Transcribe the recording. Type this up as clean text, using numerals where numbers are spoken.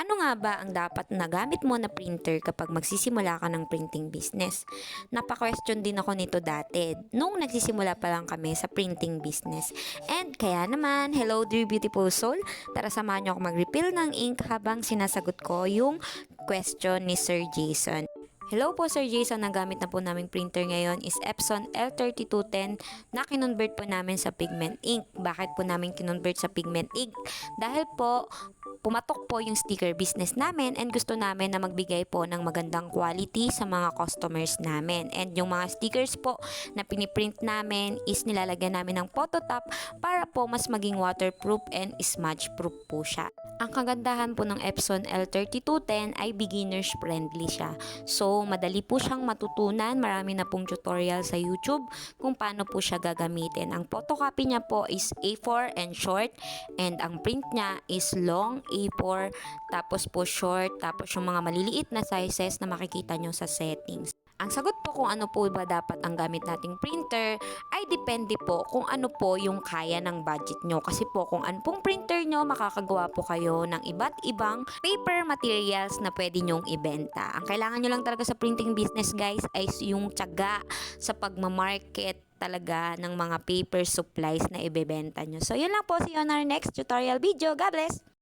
Ano nga ba ang dapat na gamit mo na printer kapag magsisimula ka ng printing business? Napa-question din ako nito dati nung nagsisimula pa lang kami sa printing business. And kaya naman, hello dear beautiful soul, tara samahan niyo ako mag-refill ng ink habang sinasagot ko yung question ni Sir Jason. Hello po Sir Jason, ang gamit na po naming printer ngayon is Epson L3210 na kinonvert po namin sa pigment ink. Bakit po namin kinonvert sa pigment ink? Dahil po pumatok po yung sticker business namin and gusto namin na magbigay po ng magandang quality sa mga customers namin. And yung mga stickers po na piniprint namin is nilalagyan namin ng phototop para po mas maging waterproof and smudge proof po siya. Ang kagandahan po ng Epson L3210 ay beginners friendly siya. So, madali po siyang matutunan. Marami na pong tutorial sa YouTube kung paano po siya gagamitin. Ang photocopy niya po is A4 and short, and ang print niya is long A4, tapos po short, tapos yung mga maliliit na sizes na makikita nyo sa settings. Ang sagot po kung ano po ba dapat ang gamit nating printer ay depende po kung ano po yung kaya ng budget nyo. Kasi po kung ano pong printer nyo, makakagawa po kayo ng iba't ibang paper materials na pwede nyong ibenta. Ang kailangan nyo lang talaga sa printing business guys ay yung tiyaga sa pagmamarket talaga ng mga paper supplies na ibebenta nyo. So yun lang po, see you on our next tutorial video. God bless!